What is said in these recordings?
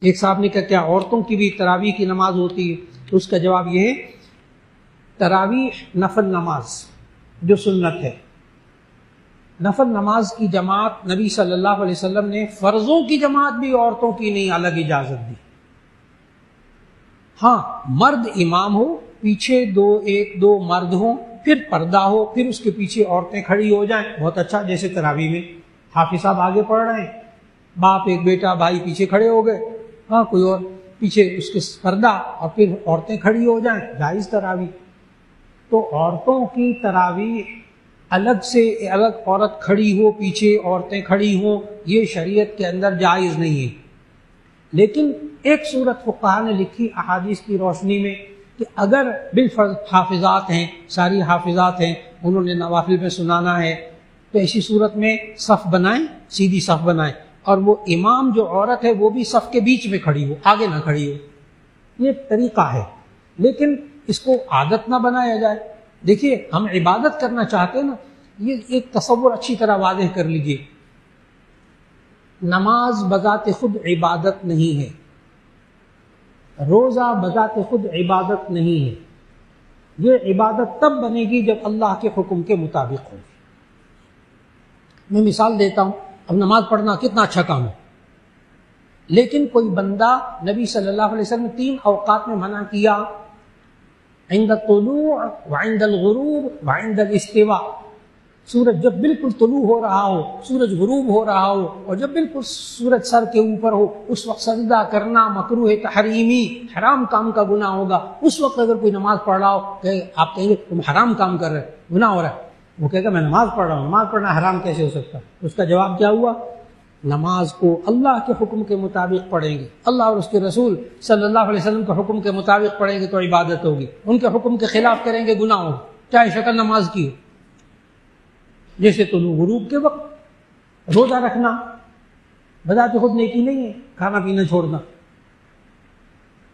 ایک صاحب نے کہا کیا عورتوں کی بھی تراویح کی نماز ہوتی ہے؟ تو اس کا جواب یہ ہے تراویح نفل نماز جو سنت ہے، نفل نماز کی جماعت نبی صلی اللہ علیہ وسلم نے فرضوں کی جماعت بھی عورتوں کی نہیں الگ اجازت دی۔ ہاں مرد امام ہو، پیچھے ایک دو مرد ہوں، پھر پردہ ہو، پھر اس کے پیچھے عورتیں کھڑی ہو جائیں، بہت اچھا۔ جیسے تراویح میں حافظ صاحب آگے پڑھ رہے ہیں، باپ ایک بیٹا بھائی پیچھے کھڑے ہو گئے، ہاں کوئی اور پیچھے اس کے پردہ، اور پھر عورتیں کھڑی ہو جائیں، جائز تراویح۔ تو عورتوں کی تراویح الگ سے الگ عورت کھڑی ہو، پیچھے عورتیں کھڑی ہوں، یہ شریعت کے اندر جائز نہیں ہے۔ لیکن ایک صورت فقہا نے لکھی احادیث کی روشنی میں کہ اگر بالفرض حافظات ہیں، ساری حافظات ہیں، انہوں نے نوافل میں سنانا ہے، تو ایسی صورت میں صف بنائیں، سیدھی صف بنائیں، اور وہ امام جو عورت ہے وہ بھی صف کے بیچ میں کھڑی ہو، آگے نہ کھڑی ہو۔ یہ طریقہ ہے، لیکن اس کو عادت نہ بنایا جائے۔ دیکھیے ہم عبادت کرنا چاہتے ہیں نا، یہ ایک تصور اچھی طرح واضح کر لیجئے، نماز بذات خود عبادت نہیں ہے، روزہ بذات خود عبادت نہیں ہے، یہ عبادت تب بنے گی جب اللہ کے حکم کے مطابق ہوگی۔ میں مثال دیتا ہوں، اب نماز پڑھنا کتنا اچھا کام ہے، لیکن کوئی بندہ نبی صلی اللہ علیہ وسلم نے 3 اوقات میں منع کیا، عند الطلوع وعند الغروب وعند الاستواء، سورج جب بالکل طلوع ہو رہا ہو، سورج غروب ہو رہا ہو، اور جب بالکل سورج سر کے اوپر ہو، اس وقت سجدہ کرنا مکروہ تحریمی، حرام کام کا گناہ ہوگا۔ اس وقت اگر کوئی نماز پڑھ رہا ہو کہ آپ کہیں گے تم حرام کام کر رہے، گناہ ہو رہا ہے، وہ کہے گا میں نماز پڑھ رہا ہوں، نماز پڑھنا حرام کیسے ہو سکتا ہے؟ اس کا جواب کیا ہوا؟ نماز کو اللہ کے حکم کے مطابق پڑھیں گے، اللہ اور اس کے رسول صلی اللہ علیہ وسلم کے حکم کے مطابق پڑھیں گے تو عبادت ہوگی، ان کے حکم کے خلاف کریں گے گناہ ہوگا، چاہے شکل نماز کی ہو۔ جیسے طلوع غروب کے وقت روزہ رکھنا بذات خود نیکی نہیں ہے، کھانا پینا چھوڑنا،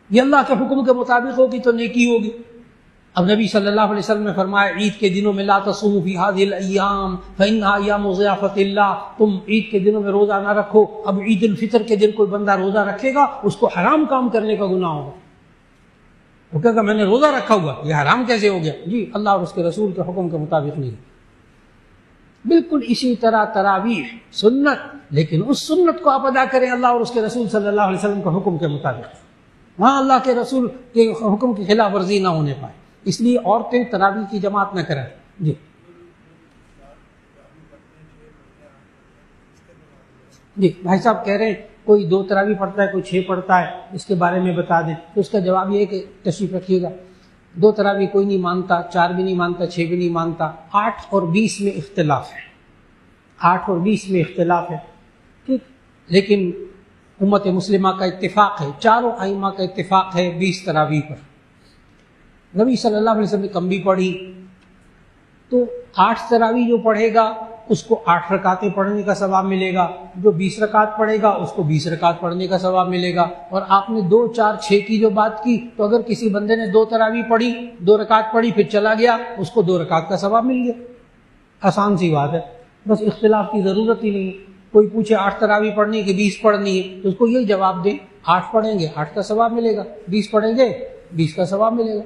یہ اللہ کے حکم کے مطابق ہوگی تو نیکی ہوگی۔ اب نبی صلی اللہ علیہ وسلم نے فرمایا عید کے دنوں میں لا تصوموا فی هذه الايام فانها ايام ضیافۃ اللہ، تم عید کے دنوں میں روزہ نہ رکھو۔ اب عید الفطر کے دن کوئی بندہ روزہ رکھے گا، اس کو حرام کام کرنے کا گناہ ہوگا، وہ کہے گا میں نے روزہ رکھا ہوا، یہ حرام کیسے ہو گیا؟ جی اللہ اور اس کے رسول کے حکم کے مطابق نہیں۔ بالکل اسی طرح تراویح سنت، لیکن اس سنت کو آپ ادا کریں اللہ اور اس کے رسول صلی اللہ علیہ وسلم کے حکم کے مطابق، وہاں اللہ کے رسول کے حکم کی خلاف ورزی نہ ہونے پائے، اس لیے عورتیں تراویح کی جماعت نہ کریں۔ جی بھائی صاحب کہہ رہے ہیں کوئی 2 تراویح پڑھتا ہے، کوئی 6 پڑھتا ہے، اس کے بارے میں بتا دیں۔ تو اس کا جواب یہ ہے کہ تشریف رکھیے گا، 2 تراویح کوئی نہیں مانتا، 4 بھی نہیں مانتا، 6 بھی نہیں مانتا، 8 اور 20 میں اختلاف ہے، 8 اور 20 میں اختلاف ہے، ٹھیک، لیکن امت مسلمہ کا اتفاق ہے، چاروں ائمہ کا اتفاق ہے 20 تراویح پر۔ نبی صلی اللہ علیہ وسلم نے کم بھی پڑھی، تو 8 تراویح جو پڑھے گا اس کو 8 رکعتیں پڑھنے کا ثواب ملے گا، جو 20 رکعت پڑھے گا اس کو 20 رکعت پڑھنے کا ثواب ملے گا۔ اور آپ نے 2 4 6 کی جو بات کی، تو اگر کسی بندے نے 2 تراویح پڑھی، 2 رکعت پڑھی پھر چلا گیا، اس کو 2 رکعت کا ثواب مل گیا، آسان سی بات ہے، بس اختلاف کی ضرورت ہی نہیں ہے۔ کوئی پوچھے 8 تراویح پڑھنی کہ 20 پڑھنی ہے، تو اس کو یہی جواب دیں 8 پڑھیں گے 8 کا ثواب ملے گا، 20 پڑھیں گے 20 کا ثواب ملے گا۔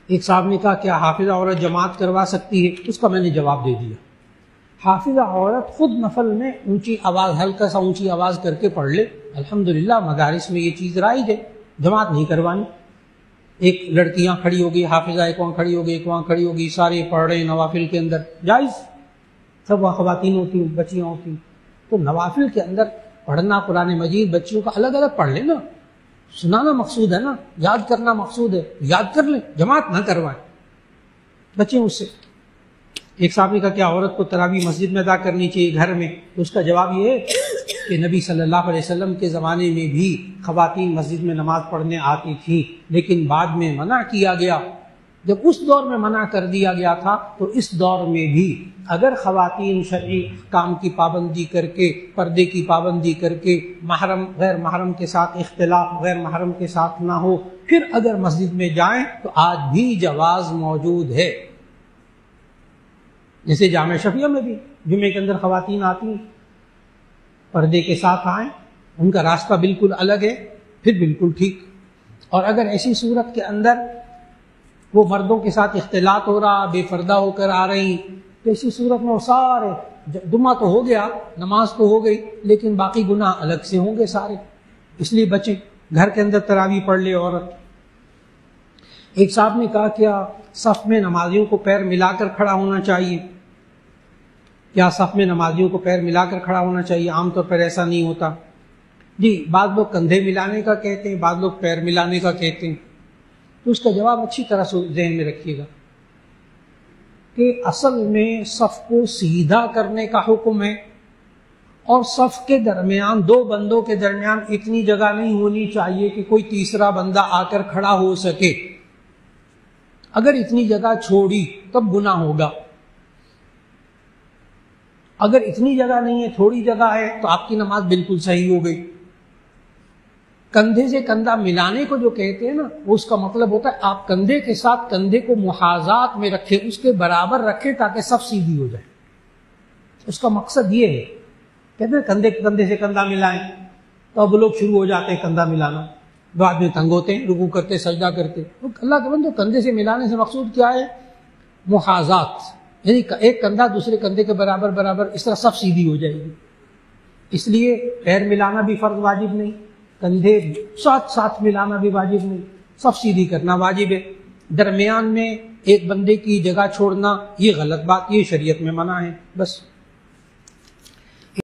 ایک صاحب نے کہا کیا حافظہ عورت جماعت کروا سکتی ہے؟ اس کا میں نے جواب دے دیا، حافظہ عورت خود نفل میں اونچی آواز، ہلکا سا اونچی آواز کر کے پڑھ لے، الحمدللہ مدارس میں یہ چیز رائج ہے، جماعت نہیں کروانی۔ ایک لڑکیاں کھڑی ہوگی حافظہ، ایک وہاں کھڑی ہوگی، ایک وہاں کھڑی ہوگی، سارے پڑھ رہے ہیں نوافل کے اندر، جائز، سب وہاں خواتین ہوتی ہیں، بچیاں ہوتی ہیں، تو نوافل کے اندر پڑھنا قرآن مجید بچیوں کا الگ الگ پڑھ لیں نا، سنانا مقصود ہے نا، یاد کرنا مقصود ہے، یاد کر لیں، جماعت نہ کروائیں، بچیں اس سے۔ ایک صاحب نے کہا کیا عورت کو تراویح مسجد میں ادا کرنی چاہیے گھر میں؟ تو اس کا جواب یہ ہے کہ نبی صلی اللہ علیہ وسلم کے زمانے میں بھی خواتین مسجد میں نماز پڑھنے آتی تھیں، لیکن بعد میں منع کیا گیا۔ جب اس دور میں منع کر دیا گیا تھا تو اس دور میں بھی اگر خواتین شرعی احکام کی پابندی کر کے، پردے کی پابندی کر کے، محرم غیر محرم کے ساتھ اختلاط غیر محرم کے ساتھ نہ ہو، پھر اگر مسجد میں جائیں تو آج بھی جواز موجود ہے۔ جیسے جامع شفیع میں بھی جمعے کے اندر خواتین آتی ہیں، پردے کے ساتھ آئیں، ان کا راستہ بالکل الگ ہے، پھر بالکل ٹھیک۔ اور اگر ایسی صورت کے اندر وہ مردوں کے ساتھ اختلاط ہو رہا، بے پردہ ہو کر آ رہی، تو ایسی صورت میں وہ سارے جمعہ تو ہو گیا، نماز تو ہو گئی، لیکن باقی گناہ الگ سے ہوں گے سارے، اس لیے بچیں۔ گھر کے اندر تراویح پڑھ لے عورت۔ ایک صاحب نے کہا کیا صف میں نمازیوں کو پیر ملا کر کھڑا ہونا چاہیے؟ کیا صف میں نمازیوں کو پیر ملا کر کھڑا ہونا چاہیے؟ عام طور پر ایسا نہیں ہوتا جی، بعض لوگ کندھے ملانے کا کہتے ہیں، بعض لوگ پیر ملانے کا کہتے ہیں۔ تو اس کا جواب اچھی طرح سے ذہن میں رکھیے گا کہ اصل میں صف کو سیدھا کرنے کا حکم ہے، اور صف کے درمیان دو بندوں کے درمیان اتنی جگہ نہیں ہونی چاہیے کہ کوئی تیسرا بندہ آ کر کھڑا ہو سکے۔ اگر اتنی جگہ چھوڑی تب گناہ ہوگا، اگر اتنی جگہ نہیں ہے، تھوڑی جگہ ہے، تو آپ کی نماز بالکل صحیح ہو گئی۔ کندھے سے کندھا ملانے کو جو کہتے ہیں نا، اس کا مطلب ہوتا ہے آپ کندھے کے ساتھ کندھے کو محاذات میں رکھیں، اس کے برابر رکھیں تاکہ صف سیدھی ہو جائے۔ اس کا مقصد یہ ہے، کہتے ہیں کندھے سے کندھا ملائیں، تو اب لوگ شروع ہو جاتے ہیں کندھا ملانا، دو آدمی تنگ ہوتے ہیں، رکوع کرتے سجدہ کرتے۔ اللہ کے بندو، کندھے سے ملانے سے مقصود کیا ہے؟ محاذات، یعنی ایک کندھا دوسرے کندھے کے برابر برابر، اس طرح صف سیدھی ہو جائے گی۔ اس لیے پیر ملانا بھی فرض واجب نہیں، کندھے ساتھ ساتھ ملانا بھی واجب نہیں، صف سیدھی کرنا واجب ہے۔ درمیان میں ایک بندے کی جگہ چھوڑنا یہ غلط بات، یہ شریعت میں منع ہے۔ بس